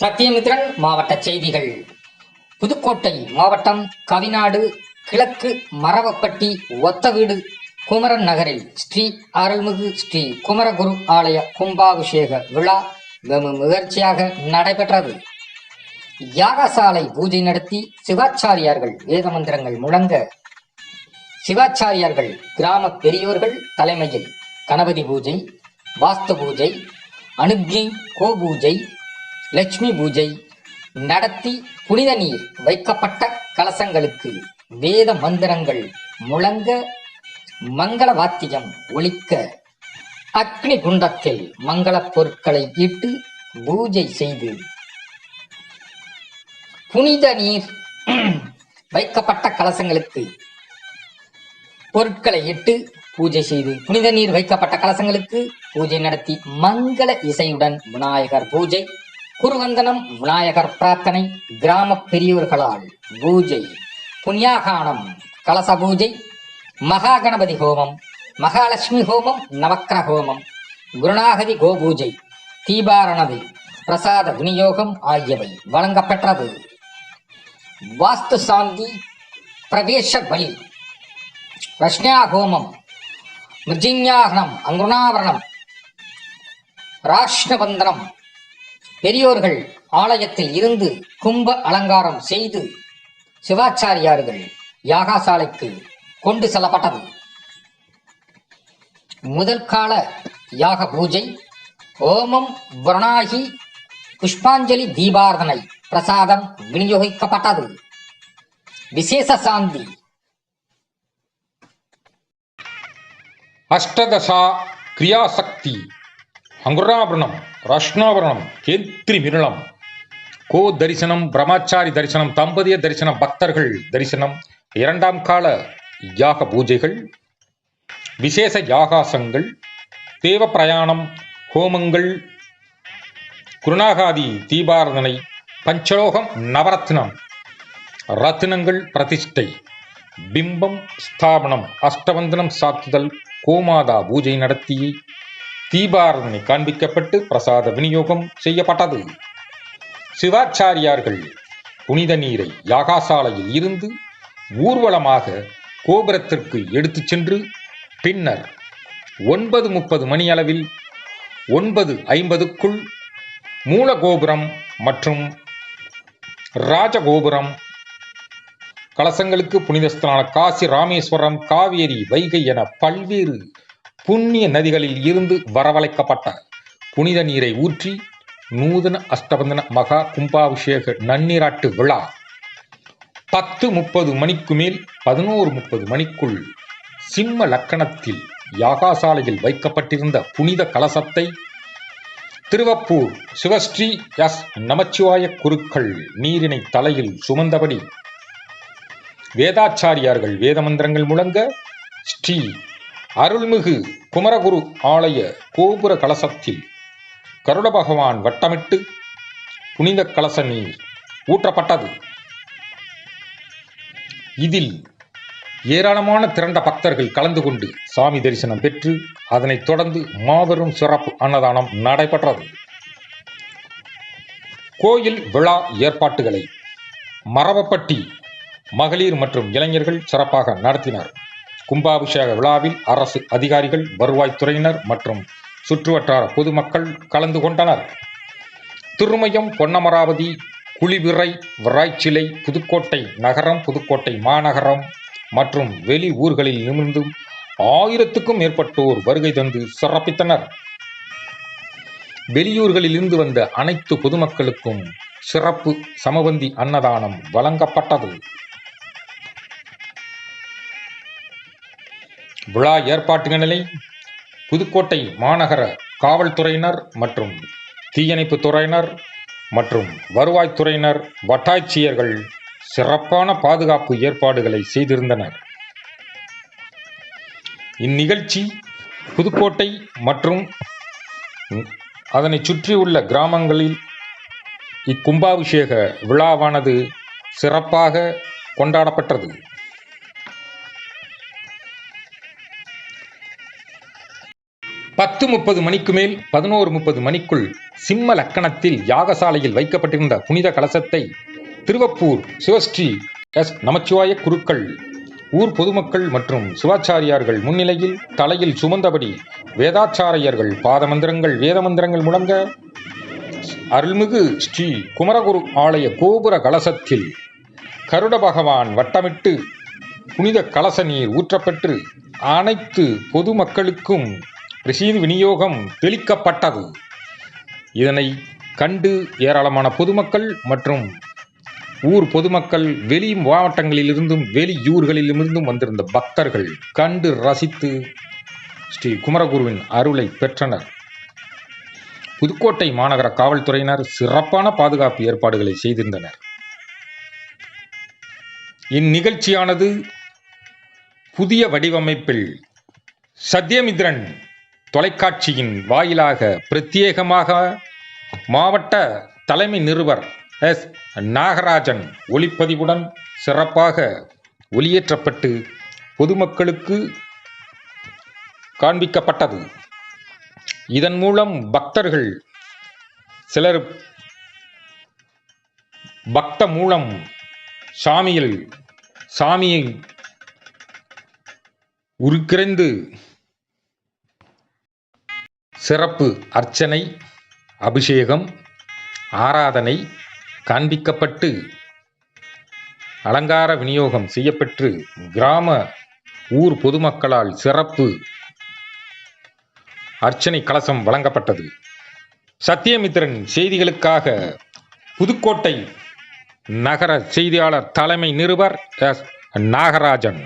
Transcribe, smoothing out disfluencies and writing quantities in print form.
சத்தியமித்ரன் மாவட்ட செய்திகள். புதுக்கோட்டை மாவட்டம் கவிநாடு கிழக்கு மரவப்பட்டி ஒத்தவீடு குமரன் நகரில் ஸ்ரீ அருள்மிகு ஸ்ரீ குமரகுரு ஆலய கும்பாபிஷேக விழா வெகு முயற்சியாக நடைபெற்றது. யாகசாலை பூஜை நடத்தி சிவாச்சாரியார்கள் வேத மந்திரங்கள் முழங்க, சிவாச்சாரியார்கள் கிராம பெரியோர்கள் தலைமையில் கணபதி பூஜை, வாஸ்து பூஜை, அனுக்ஞை கோபூஜை, லட்சுமி பூஜை நடத்தி புனித நீர் வைக்கப்பட்ட கலசங்களுக்கு வேத மந்திரங்கள் முழங்க, மங்கள வாத்தியம் ஒலிக்க, அக்னி குண்டத்தில் மங்கள பொருட்களை இட்டு பூஜை செய்து, புனித நீர் வைக்கப்பட்ட கலசங்களுக்கு பொருட்களை இட்டு பூஜை செய்து, புனித நீர் வைக்கப்பட்ட கலசங்களுக்கு பூஜை நடத்தி, மங்கள இசையுடன் விநாயகர் பூஜை, குருவந்தனம், விநாயகர் பிரார்த்தனை, கிராம பெரியோர்களால் பூஜை, புண்ணியாகானம், கலச பூஜை, மகா கணபதி ஹோமம், மகாலட்சுமி ஹோமம், நவக்கிர ஹோமம், குருநாகதி கோபூஜை, தீபாரணதி, பிரசாத விநியோகம் ஆகியவை வழங்கப்பெற்றது. வாஸ்து சாந்தி, பிரவேச பலி, பிரஷ்னா ஹோமம், மிருஜிஞாகனம், அங்குணாவரணம், ராஷ்ணபந்தனம், பெரியோர்கள் ஆலயத்தில் இருந்து கும்ப அலங்காரம் செய்து சிவாச்சாரியார்கள் யாகசாலைக்கு கொண்டு செல்லப்பட்டது. முதல் கால யாக பூஜை, ஓமம், வர்ணாகி, புஷ்பாஞ்சலி, தீபார்த்தனை, பிரசாதம் விநியோகிக்கப்பட்டது. விசேஷ சாந்தி, அஷ்டதசா கிரியாசக்தி, அங்குராபரணம், ராஷ்ணாபரணம், கேந்திரி மிருளம், கோ தரிசனம், பிரம்மச்சாரி தரிசனம், தம்பதிய தரிசனம், பக்தர்கள் தரிசனம், இரண்டாம் கால யாக பூஜைகள், விசேஷ யாகாசங்கள், தேவ பிரயாணம், ஹோமங்கள், குருநாகாதி தீபாரதனை, பஞ்சலோகம், நவரத்னம், ரத்தினங்கள் பிரதிஷ்டை, பிம்பம் ஸ்தாபனம், அஷ்டவந்தனம் சாத்துதல், கோமாதா பூஜை நடத்தி தீபாரதனை காண்பிக்கப்பட்டு பிரசாத விநியோகம் செய்யப்பட்டது. சிவாச்சாரியார்கள் புனித நீரை யாகசாலையில் இருந்து ஊர்வலமாக கோபுரத்திற்கு எடுத்துச் சென்று பின்னர் 9:30 மணி அளவில் 9:50க்குள் மூலகோபுரம் மற்றும் ராஜகோபுரம் கலசங்களுக்கு புனிதஸ்தலான காசி, ராமேஸ்வரம், காவேரி, வைகை என பல்வேறு புண்ணிய நதிகளில் இருந்து வரவழைக்கப்பட்ட புனித நீரை ஊற்றி நூதன அஷ்டபந்தன மகா கும்பாபிஷேக நன்னீராட்டு விழா 10:30 மணிக்கு மேல் 11:30 மணிக்குள் சிம்ம லக்கணத்தில் யாகசாலையில் வைக்கப்பட்டிருந்த புனித கலசத்தை திருவப்பூர் சிவஸ்ரீ எஸ் நமச்சிவாய குருக்கள் நீரினை தலையில் சுமந்தபடி வேதாச்சாரியார்கள் வேத மந்திரங்கள் முழங்க ஸ்ரீ அருள்மிகு குமரகுரு ஆலய கோபுர கலசத்தில் கருட பகவான் வட்டமிட்டு புனித கலச நீர் ஊற்றப்பட்டது. இதில் ஏராளமான திரண்ட பக்தர்கள் கலந்து கொண்டு சாமி தரிசனம் பெற்று அதனைத் தொடர்ந்து மாபெரும் சிறப்பு அன்னதானம் நடைபெற்றது. கோயில் விழா ஏற்பாட்டுகளை மரவப்பட்டி மகளிர் மற்றும் இளைஞர்கள் சிறப்பாக நடத்தினர். கும்பாபிஷேக விழாவில் அரசு அதிகாரிகள், வருவாய்த்துறையினர் மற்றும் சுற்றுவட்டார பொதுமக்கள் கலந்து கொண்டனர். திருமயம், பொன்னமராவதி, குளிவிரை, வராய்ச்சிலை, புதுக்கோட்டை நகரம், புதுக்கோட்டை மாநகரம் மற்றும் வெளி ஊர்களில் இருந்தும் 1000க்கும் மேற்பட்டோர் வருகை தந்து சிறப்பித்தனர். வெளியூர்களில் இருந்து வந்த அனைத்து பொதுமக்களுக்கும் சிறப்பு சமபந்தி அன்னதானம் வழங்கப்பட்டது. விழா ஏற்பாட்டுகளை புதுக்கோட்டை மாநகர காவல்துறையினர் மற்றும் தீயணைப்பு துறையினர் மற்றும் வருவாய்த்துறையினர், வட்டாட்சியர்கள் சிறப்பான பாதுகாப்பு ஏற்பாடுகளை செய்திருந்தனர். இந்நிகழ்ச்சி புதுக்கோட்டை மற்றும் அதனை சுற்றியுள்ள கிராமங்களில் இக்கும்பாபிஷேக விழாவானது சிறப்பாக கொண்டாடப்பட்டது. 10:30 மணிக்கு மேல் 11:30 மணிக்குள் சிம்ம லக்கணத்தில் யாகசாலையில் வைக்கப்பட்டிருந்த புனித கலசத்தை திருவப்பூர் சிவஸ்ரீ எஸ் நமச்சிவாய குருக்கள் ஊர் பொதுமக்கள் மற்றும் சிவாச்சாரியார்கள் முன்னிலையில் தலையில் சுமந்தபடி வேதாச்சாரியர்கள் பாதமந்திரங்கள் வேதமந்திரங்கள் முழங்க அருள்மிகு ஸ்ரீ குமரகுரு ஆலய கோபுர கலசத்தில் கருட பகவான் வட்டமிட்டு புனித கலச நீர் ஊற்றப்பெற்று அனைத்து பொதுமக்களுக்கும் பிரசீதி விநியோகம் தெளிக்கப்பட்டது. இதனை கண்டு ஏராளமான பொதுமக்கள் மற்றும் ஊர் பொதுமக்கள் வெளி மாவட்டங்களிலிருந்தும் வெளியூர்களிலிருந்தும் வந்திருந்த பக்தர்கள் கண்டு ரசித்து ஸ்ரீ குமரகுருவின் அருளை பெற்றனர். புதுக்கோட்டை மாநகர காவல்துறையினர் சிறப்பான பாதுகாப்பு ஏற்பாடுகளை செய்திருந்தனர். இந்நிகழ்ச்சியானது புதிய வடிவமைப்பில் சத்யமித்ரன் தொலைக்காட்சியின் வாயிலாக பிரத்யேகமாக மாவட்ட தலைமை நிருபர் எஸ் நாகராஜன் ஒளிப்பதிவுடன் சிறப்பாக ஒளியேற்றப்பட்டு பொதுமக்களுக்கு காண்பிக்கப்பட்டது. இதன் மூலம் பக்தர்கள் சிலர் பக்த மூலம் சாமியை உருக்கிறைந்து சிறப்பு அர்ச்சனை அபிஷேகம் ஆராதனை காண்பிக்கப்பட்டு அலங்கார விநியோகம் செய்யப்பெற்று கிராம ஊர் பொதுமக்களால் சிறப்பு அர்ச்சனை கலசம் வழங்கப்பட்டது. சத்யமித்ரன் செய்திகளுக்காக புதுக்கோட்டை நகர செய்தியாளர் தலைமை நிருபர் எஸ் நாகராஜன்.